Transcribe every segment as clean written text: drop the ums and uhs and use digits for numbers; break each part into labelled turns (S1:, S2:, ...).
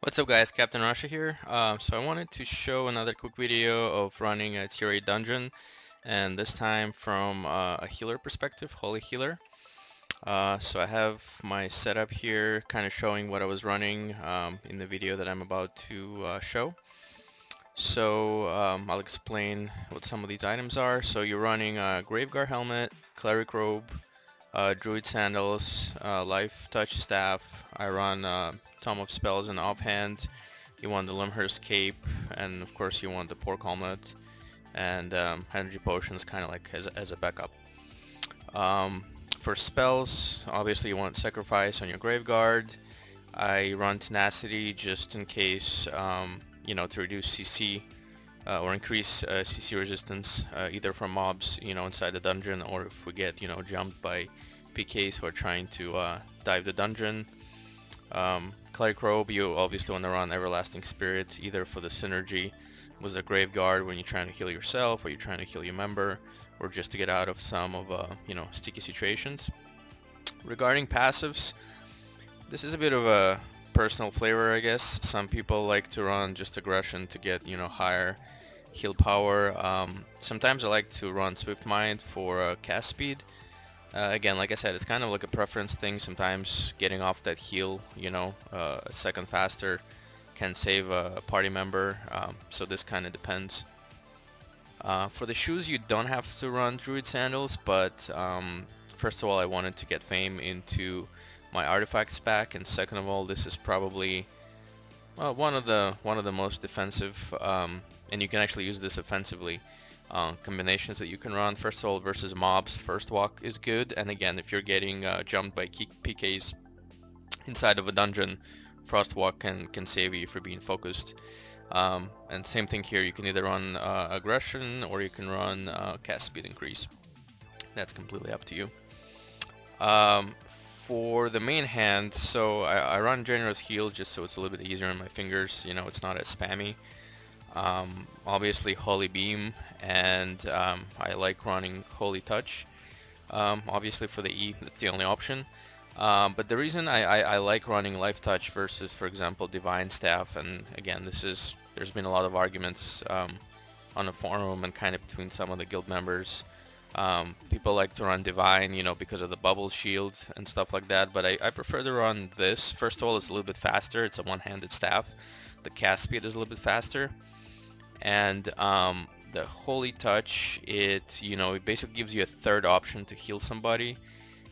S1: What's up guys, Captain Russia here. So I wanted to show another quick video of running a tier 8 dungeon, and this time from a healer perspective, holy healer. So I have my setup here kind of showing what I was running in the video that I'm about to show. So I'll explain what some of these items are. So you're running a Graveguard helmet, cleric robe, druid sandals, Lifetouch staff. I run Tome of Spells and offhand. You want the Limhurst cape, and of course you want the pork helmet, and energy potions kind of like as a backup. For spells, obviously you want sacrifice on your Graveguard. I run tenacity just in case, to reduce CC or increase CC resistance, either from mobs, inside the dungeon, or if we get, jumped by PKs who are trying to dive the dungeon. Cleric Robe, you obviously want to run Everlasting Spirit, either for the synergy with the Graveguard when you're trying to heal yourself, or you're trying to heal your member, or just to get out of some of, sticky situations. Regarding passives, this is a bit of a personal flavor, I guess. Some people like to run just aggression to get, higher heal power. Sometimes I like to run Swift Mind for cast speed. Again, like I said, it's kind of like a preference thing. Sometimes getting off that heal, a second faster can save a party member. So this kind of depends. For the shoes, you don't have to run Druid Sandals, but first of all, I wanted to get Fame into my artifacts pack, and second of all, this is probably one of the most defensive, and you can actually use this offensively. Combinations that you can run. First of all, versus mobs, First Walk is good, and again, if you're getting jumped by PKs inside of a dungeon, Frost Walk can save you if you're being focused. And same thing here, you can either run aggression or you can run cast speed increase. That's completely up to you. For the main hand, so I run generous heal just so it's a little bit easier on my fingers. It's not as spammy. Obviously Holy Beam, and I like running Holy Touch. Obviously for the E, that's the only option. But the reason I like running Lifetouch versus, for example, Divine Staff, and again, there's been a lot of arguments on the forum and kind of between some of the guild members. People like to run Divine, because of the bubble shield and stuff like that, but I prefer to run this. First of all, it's a little bit faster. It's a one-handed staff. The cast speed is a little bit faster. And the Holy Touch, it basically gives you a third option to heal somebody,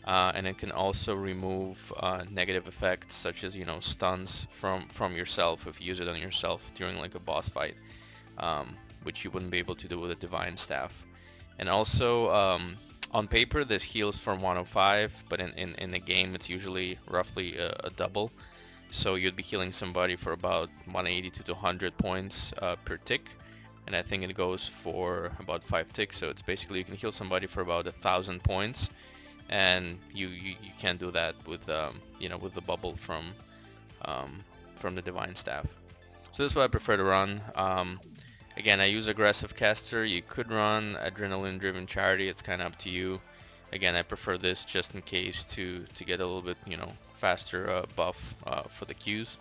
S1: and it can also remove negative effects such as stuns from yourself if you use it on yourself during like a boss fight, which you wouldn't be able to do with a Divine Staff. And also on paper this heals from 105, but in the game it's usually roughly a double. So you'd be healing somebody for about 180 to 200 points per tick, and I think it goes for about 5 ticks. So it's basically you can heal somebody for about 1,000 points, and you can't do that with with the bubble from the Divine Staff. So this is what I prefer to run. Again, I use aggressive caster. You could run adrenaline driven charity. It's kind of up to you. Again, I prefer this just in case to get a little bit faster buff for the Qs.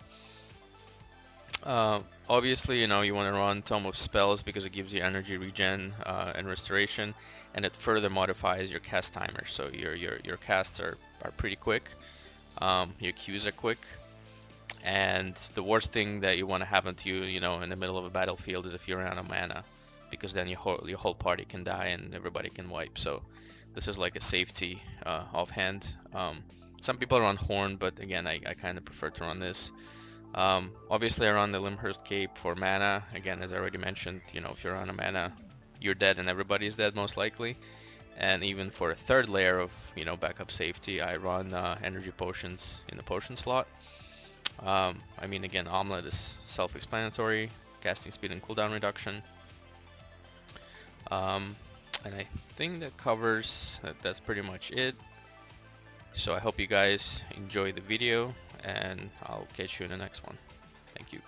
S1: Obviously, you want to run Tome of Spells because it gives you energy regen and restoration, and it further modifies your cast timer. So your casts are pretty quick. Your Qs are quick. And the worst thing that you want to happen to you, in the middle of a battlefield is if you're out of mana, because then your whole party can die and everybody can wipe. So this is like a safety offhand. Some people run Horn, but again, I kind of prefer to run this. Obviously, I run the Limhurst cape for mana. Again, as I already mentioned, if you're out of mana, you're dead and everybody's dead most likely. And even for a third layer of backup safety, I run energy potions in the potion slot. Again, Omelette is self-explanatory, casting speed and cooldown reduction. And I think that covers, that's pretty much it. So I hope you guys enjoy the video, and I'll catch you in the next one. Thank you.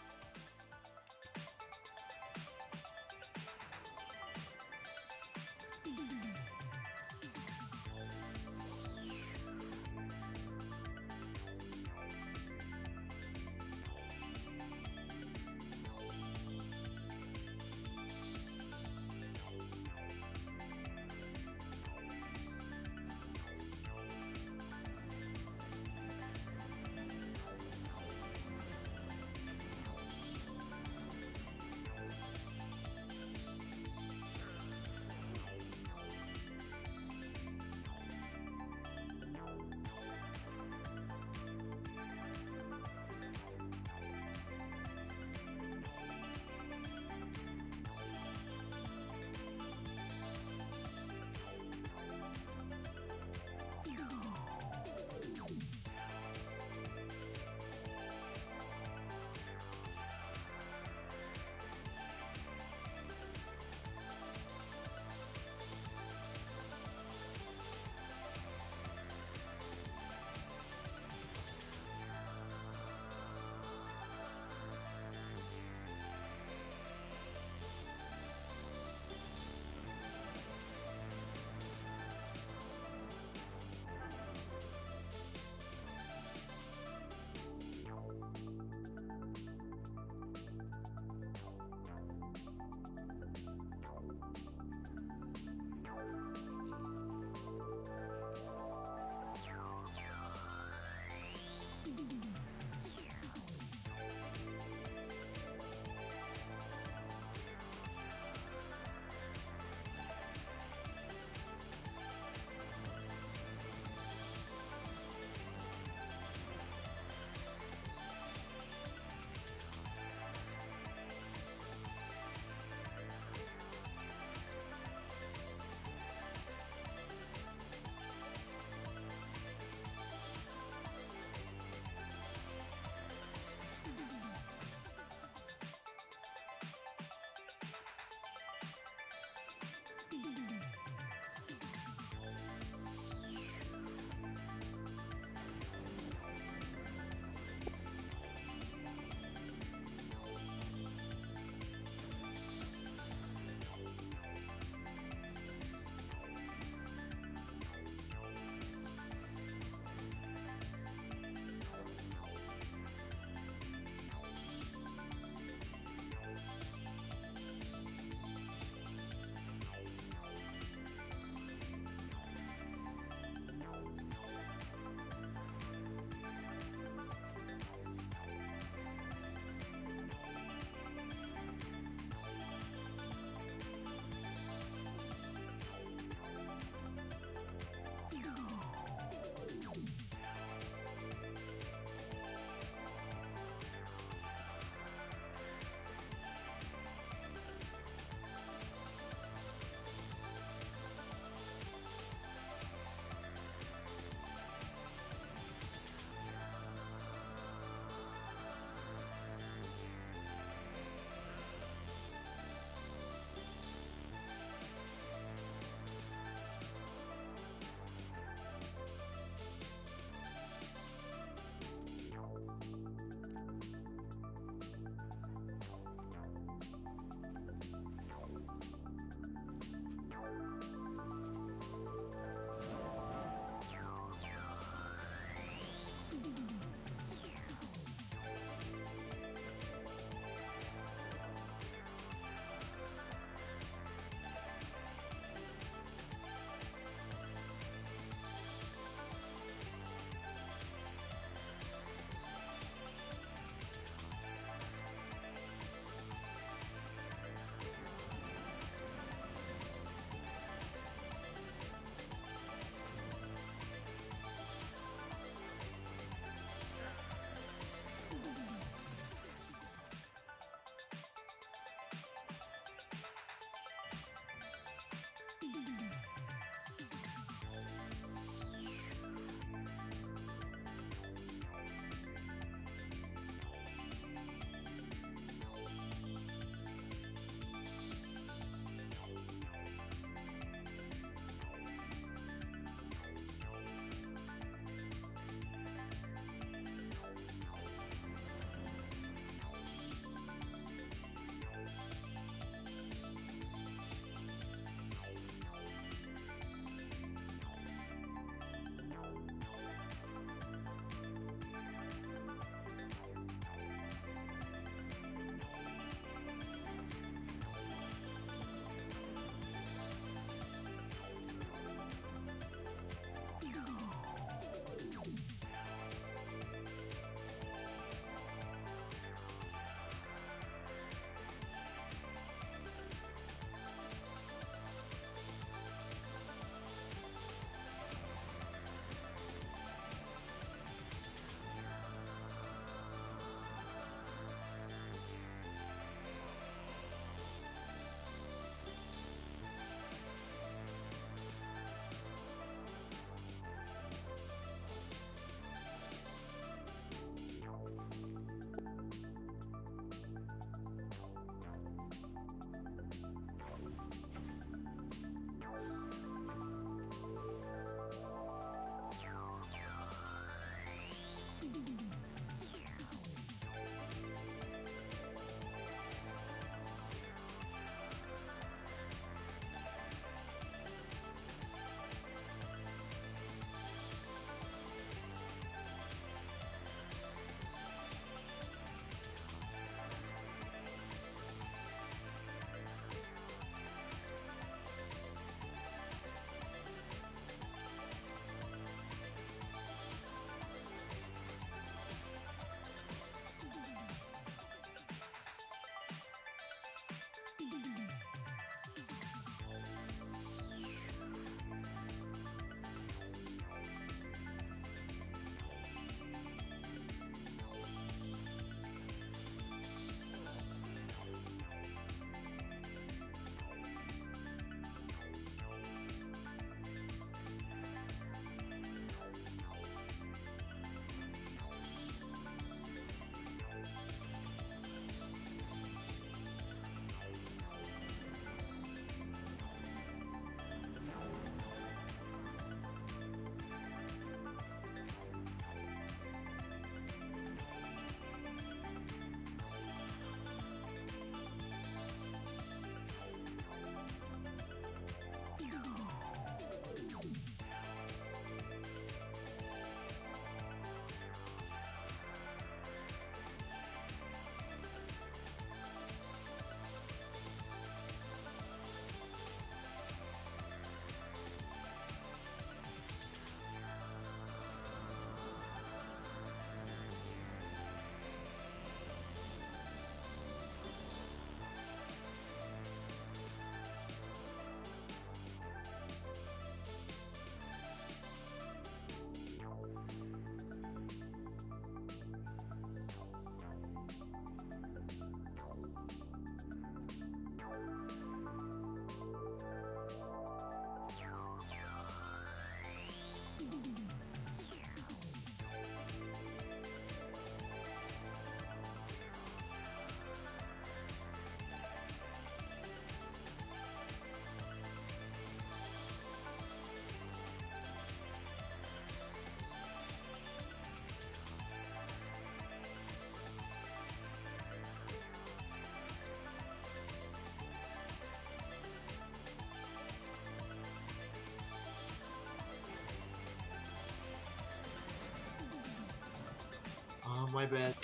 S2: my bad.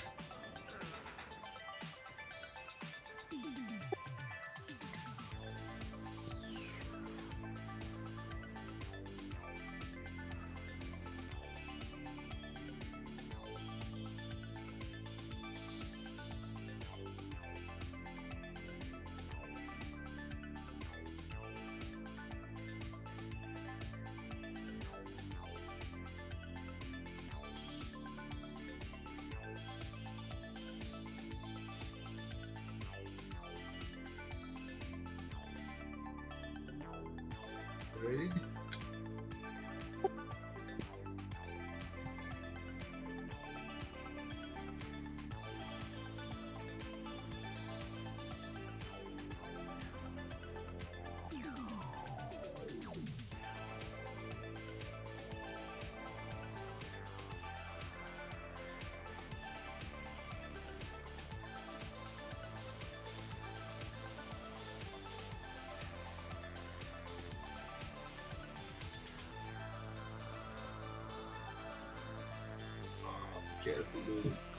S2: Ready? Careful, dude.